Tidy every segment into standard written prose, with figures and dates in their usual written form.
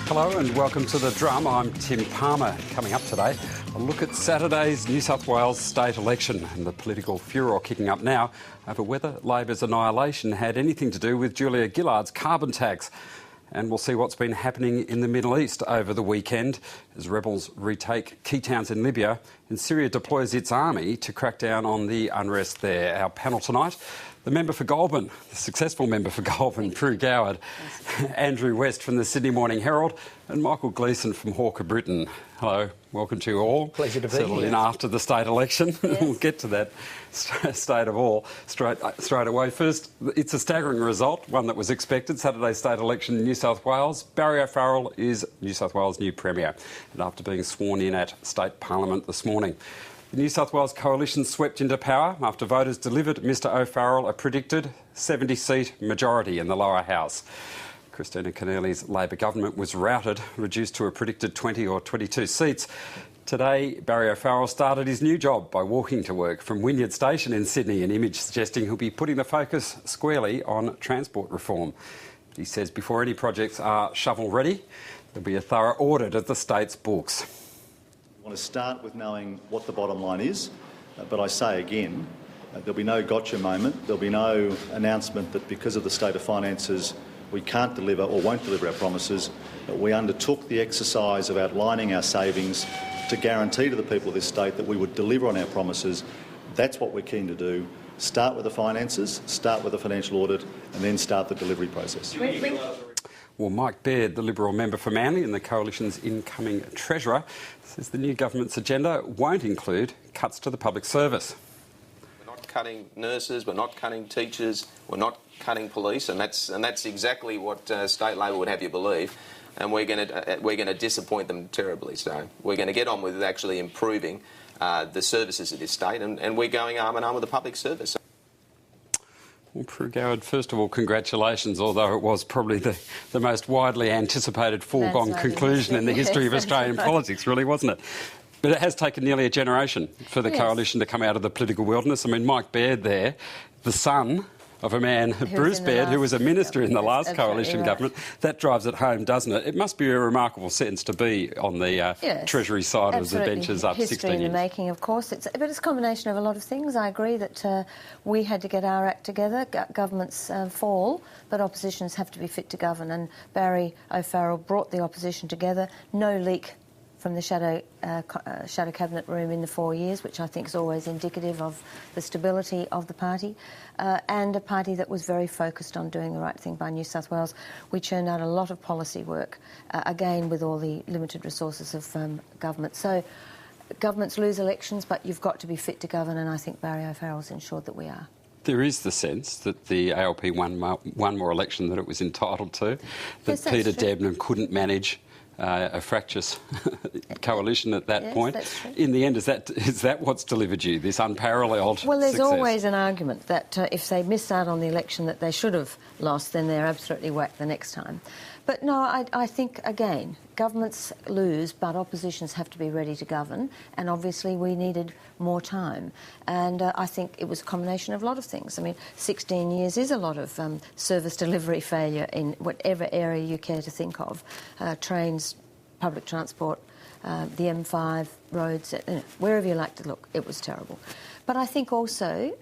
Hello and welcome to The Drum. I'm Tim Palmer. Coming up today, a look at Saturday's New South Wales state election and the political furor kicking up now over whether Labor's annihilation had anything to do with Julia Gillard's carbon tax. And we'll see what's been happening in the Middle East over the weekend as rebels retake key towns in Libya and Syria deploys its army to crack down on the unrest there. Our panel tonight, the member for Goulburn, the successful member for Goulburn Pru Goward, Andrew West from the Sydney Morning Herald and Michael Gleeson from Hawker Britton. Hello, welcome to you all. Pleasure to be Settled here. in after the state election. Yes. We'll get to that state of all straight away. First, it's a staggering result, one that was expected. Saturday's state election in New South Wales. Barry O'Farrell is New South Wales' new Premier, and after being sworn in at State Parliament this morning. The New South Wales coalition swept into power after voters delivered Mr O'Farrell a predicted 70-seat majority in the lower house. Christina Keneally's Labor government was routed, reduced to a predicted 20 or 22 seats. Today, Barry O'Farrell started his new job by walking to work from Wynyard Station in Sydney, an image suggesting he'll be putting the focus squarely on transport reform. He says before any projects are shovel-ready, there'll be a thorough audit of the state's books. I want to start with knowing what the bottom line is, but I say again, there'll be no gotcha moment. There'll be no announcement that because of the state of finances we can't deliver or won't deliver our promises. We undertook the exercise of outlining our savings to guarantee to the people of this state that we would deliver on our promises. That's what we're keen to do. Start with the finances, start with the financial audit, and then start the delivery process. Well, Mike Baird, the Liberal member for Manly and the Coalition's incoming Treasurer, says the new government's agenda won't include cuts to the public service. We're not cutting nurses, we're not cutting teachers, we're not cutting police, and that's exactly what State Labor would have you believe. And we're going to disappoint them terribly. So we're going to get on with actually improving the services of this state, and we're going arm in arm with the public service. Well, Pru Goward, first of all, congratulations, although it was probably the most widely anticipated foregone conclusion in the history of Australian politics, really, wasn't it? But it has taken nearly a generation for the Coalition to come out of the political wilderness. I mean, Mike Baird there, the son of a man, Bruce Baird, who was a minister in the last Coalition government. That drives it home, doesn't it? It must be a remarkable sentence to be on the Treasury side of the benches up 16 years. History in the making, of course. But it's a combination of a lot of things. I agree that we had to get our act together. Governments fall, but oppositions have to be fit to govern. And Barry O'Farrell brought the opposition together. No leak from the shadow cabinet room in the 4 years, which I think is always indicative of the stability of the party, and a party that was very focused on doing the right thing by New South Wales. We churned out a lot of policy work, again with all the limited resources of government. So governments lose elections, but you've got to be fit to govern, and I think Barry O'Farrell's ensured that we are. There is the sense that the ALP won more election than it was entitled to, that Peter Debnam couldn't manage a fractious coalition at that point. That's true. In the end, is that what's delivered you, this unparalleled Well, there's success? always an argument that if they miss out on the election that they should have lost, then they're absolutely whacked the next time. But no, I think, again, governments lose, but oppositions have to be ready to govern, and obviously we needed more time. And I think it was a combination of a lot of things. I mean, 16 years is a lot of service delivery failure in whatever area you care to think of. Trains, public transport, the M5, roads, wherever you like to look, it was terrible. But I think also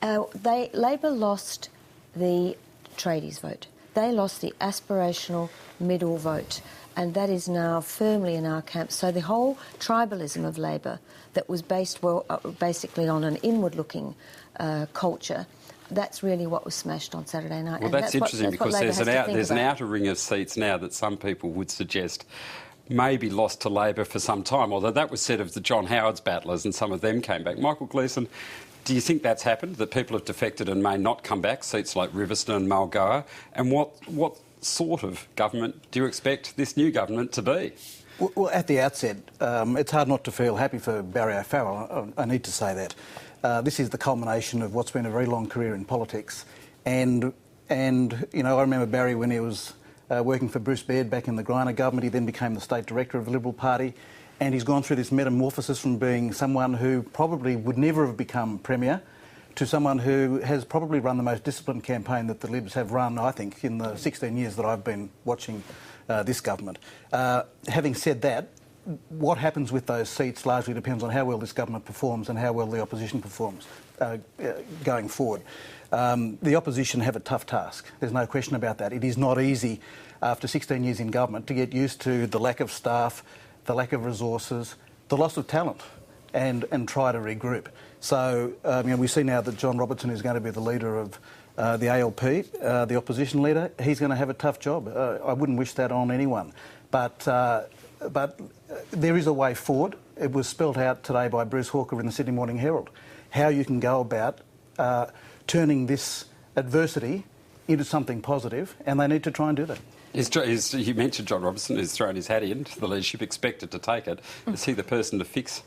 Labor lost the tradies vote. They lost the aspirational middle vote, and that is now firmly in our camp. So the whole tribalism of Labor that was based basically on an inward-looking culture, that's really what was smashed on Saturday night. Well, that's interesting because there's an outer ring of seats now that some people would suggest may be lost to Labor for some time, although that was said of the John Howard's battlers and some of them came back. Michael Gleeson, do you think that's happened, that people have defected and may not come back, seats like Riverstone and Mulgoa? And what sort of government do you expect this new government to be? Well, at the outset, it's hard not to feel happy for Barry O'Farrell. I need to say that. This is the culmination of what's been a very long career in politics. And you know, I remember Barry when he was working for Bruce Baird back in the Greiner government. He then became the state director of the Liberal Party. And he's gone through this metamorphosis from being someone who probably would never have become Premier to someone who has probably run the most disciplined campaign that the Libs have run, I think, in the 16 years that I've been watching this government. Having said that, what happens with those seats largely depends on how well this government performs and how well the opposition performs going forward. The opposition have a tough task. There's no question about that. It is not easy after 16 years in government to get used to the lack of staff, the lack of resources, the loss of talent, and try to regroup. So we see now that John Robertson is going to be the leader of the ALP, the opposition leader. He's going to have a tough job. I wouldn't wish that on anyone. But there is a way forward. It was spelt out today by Bruce Hawker in the Sydney Morning Herald, how you can go about turning this adversity into something positive, and they need to try and do that. You mentioned John Robertson, who's thrown his hat into the leadership, expected to take it. Is he the person to fix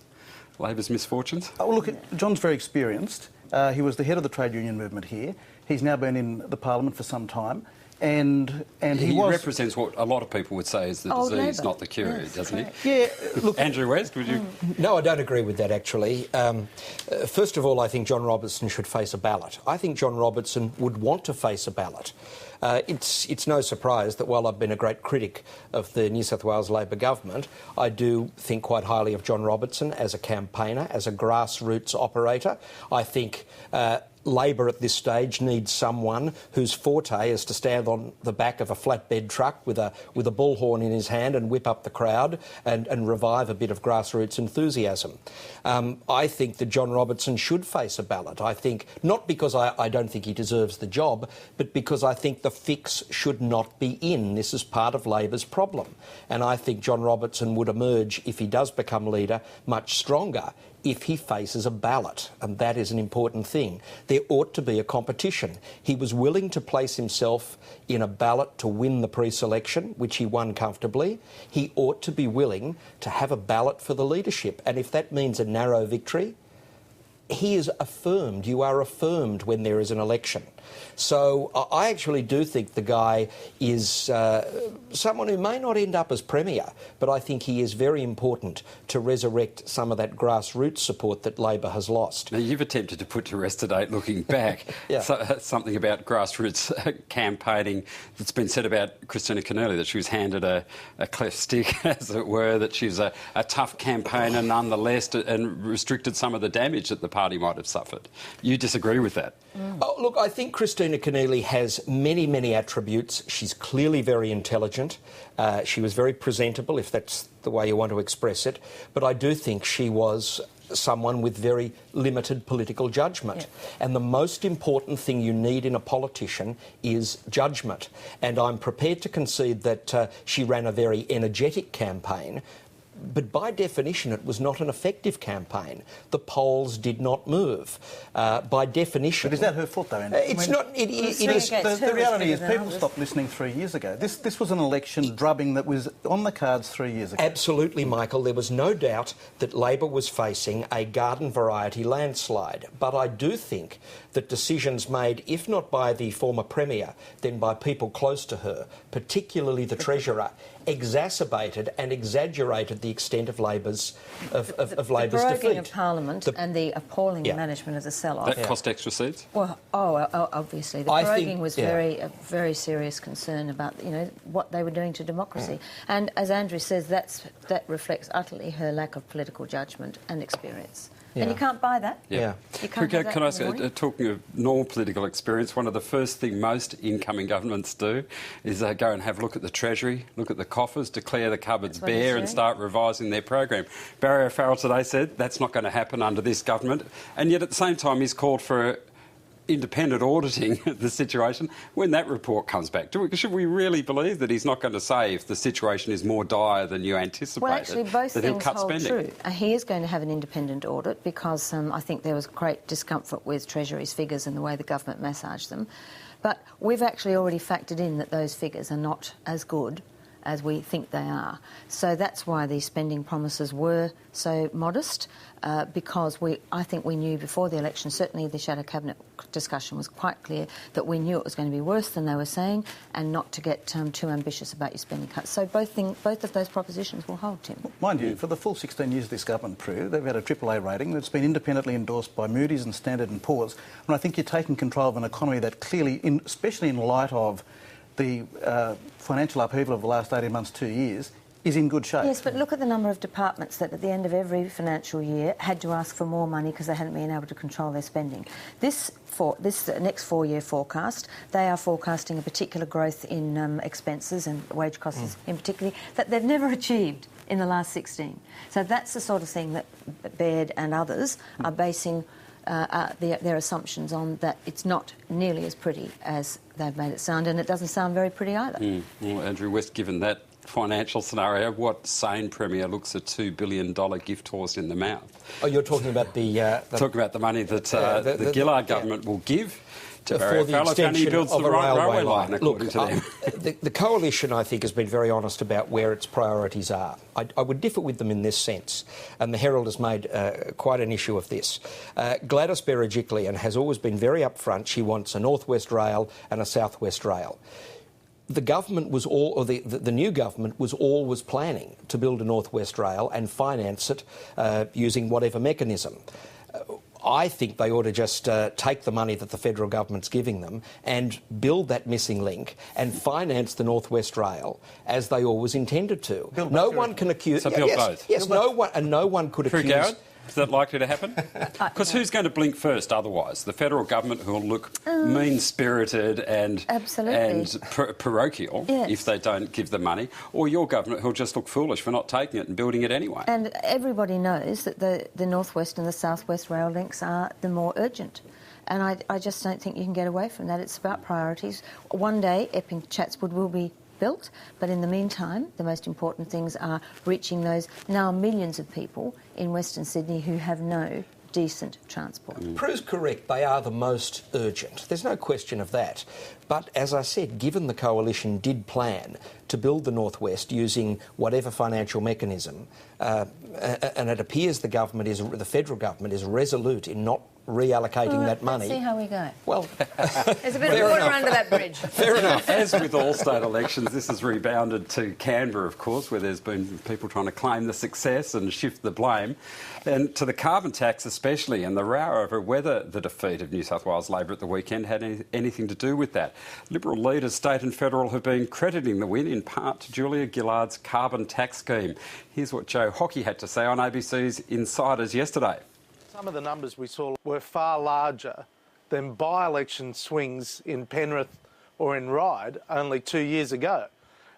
Labor's misfortunes? Oh, look, John's very experienced. He was the head of the trade union movement here. He's now been in the Parliament for some time. And he represents what a lot of people would say is the disease, Labor. not the cure, Yes, doesn't correct. he? Yeah, look... Andrew West, would you... No, I don't agree with that, actually. First of all, I think John Robertson should face a ballot. I think John Robertson would want to face a ballot. It's no surprise that while I've been a great critic of the New South Wales Labor government, I do think quite highly of John Robertson as a campaigner, as a grassroots operator. I think Labor at this stage needs someone whose forte is to stand on the back of a flatbed truck with a bullhorn in his hand and whip up the crowd and revive a bit of grassroots enthusiasm. I think that John Robertson should face a ballot. I think, not because I don't think he deserves the job, but because I think the fix should not be in. This is part of Labor's problem. And I think John Robertson would emerge, if he does become leader, much stronger if he faces a ballot, and that is an important thing. There ought to be a competition. He was willing to place himself in a ballot to win the pre-selection, which he won comfortably. He ought to be willing to have a ballot for the leadership, and if that means a narrow victory, he is affirmed. You are affirmed when there is an election. So I actually do think the guy is someone who may not end up as Premier, but I think he is very important to resurrect some of that grassroots support that Labor has lost. Now, you've attempted to put to rest today, looking back, something about grassroots campaigning that's been said about Christina Keneally, that she was handed a cleft stick, as it were, that she's a tough campaigner nonetheless, and restricted some of the damage that the party might have suffered. You disagree with that? Oh, look, I think Christina Keneally has many, many attributes. She's clearly very intelligent. She was very presentable, if that's the way you want to express it. But I do think she was someone with very limited political judgment. Yeah. And the most important thing you need in a politician is judgment. And I'm prepared to concede that she ran a very energetic campaign, but by definition it was not an effective campaign. The polls did not move. By definition... But is that her fault, though, Andrew? It's not... It is. The reality is people stopped listening 3 years ago. This was an election drubbing that was on the cards 3 years ago. Absolutely, Michael. There was no doubt that Labor was facing a garden variety landslide. But I do think that decisions made, if not by the former Premier, then by people close to her, particularly the Treasurer, exacerbated and exaggerated the extent of Labor's Labor's defeat. defeat. Of Parliament and the appalling management of the sell-off. That cost extra seats? Well, obviously. The proroguing was a very serious concern about, what they were doing to democracy. And as Andrew says, that reflects utterly her lack of political judgment and experience. Yeah. And you can't buy that. Yeah. You can't Can I say, talking of normal political experience, one of the first things most incoming governments do is go and have a look at the Treasury, look at the coffers, declare the cupboards bare and start revising their program. Barry O'Farrell today said that's not going to happen under this government, and yet at the same time he's called for independent auditing the situation when that report comes back. Should we really believe that he's not going to say, if the situation is more dire than you anticipated, well, actually, both that he'll things cut hold spending? True. He is going to have an independent audit because I think there was great discomfort with Treasury's figures and the way the government massaged them. But we've actually already factored in that those figures are not as good as we think they are. So that's why these spending promises were so modest, because I think we knew before the election, certainly the Shadow Cabinet discussion was quite clear, that we knew it was going to be worse than they were saying, and not to get too ambitious about your spending cuts. So both of those propositions will hold, Tim. Mind you, for the full 16 years of this government, Pru, they've had a AAA rating that's been independently endorsed by Moody's and Standard & Poor's, and I think you're taking control of an economy that clearly, especially in light of the financial upheaval of the last 18 months, 2 years, is in good shape. Yes, but look at the number of departments that at the end of every financial year had to ask for more money because they hadn't been able to control their spending. This next 4-year forecast, they are forecasting a particular growth in expenses and wage costs in particular that they've never achieved in the last 16. So that's the sort of thing that Baird and others are basing their assumptions on, that it's not nearly as pretty as they've made it sound, and it doesn't sound very pretty either. Well, Andrew West, given that financial scenario, what sane Premier looks a $2 billion gift horse in the mouth? Oh, you're talking about the money that the Gillard government will give to for the extension of a railway line, according to them. The coalition, I think, has been very honest about where its priorities are. I would differ with them in this sense, and the Herald has made quite an issue of this. Gladys Berejiklian has always been very upfront. She wants a North West Rail and a South West Rail. The government was the new government was always planning to build a North West Rail and finance it using whatever mechanism. I think they ought to just take the money that the federal government's giving them and build that missing link and finance the North West Rail as they always intended to. No one can accuse. So build both. Yes, no one could accuse. Goward? Is that likely to happen? Because who's going to blink first otherwise? The federal government, who will look mean-spirited and parochial if they don't give the money, or your government, who'll just look foolish for not taking it and building it anyway? And everybody knows that the North West and the South West rail links are the more urgent. And I just don't think you can get away from that. It's about priorities. One day, Epping Chatswood will be built, but in the meantime, the most important things are reaching those now millions of people in Western Sydney who have no decent transport. Pru's correct, they are the most urgent. There's no question of that. But as I said, given the coalition did plan to build the North West using whatever financial mechanism, and it appears the federal government is resolute in not reallocating that money. Let's see how we go. Well, there's a bit of water under that bridge. Fair enough. As with all state elections, this has rebounded to Canberra, of course, where there's been people trying to claim the success and shift the blame, and to the carbon tax especially, and the row over whether the defeat of New South Wales Labor at the weekend had anything to do with that. Liberal leaders, state and federal, have been crediting the win in part to Julia Gillard's carbon tax scheme. Here's what Joe Hockey had to say on ABC's Insiders yesterday. Some of the numbers we saw were far larger than by-election swings in Penrith or in Ryde only 2 years ago.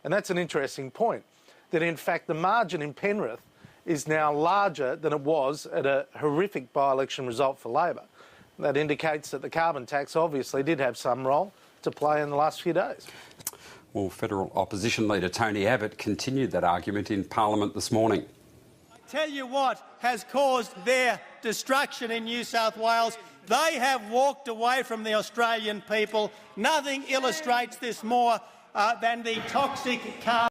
And that's an interesting point, that in fact the margin in Penrith is now larger than it was at a horrific by-election result for Labor. That indicates that the carbon tax obviously did have some role to play in the last few days. Well, federal opposition leader Tony Abbott continued that argument in Parliament this morning. Tell you what has caused their destruction in New South Wales. They have walked away from the Australian people. Nothing illustrates this more than the toxic carbon.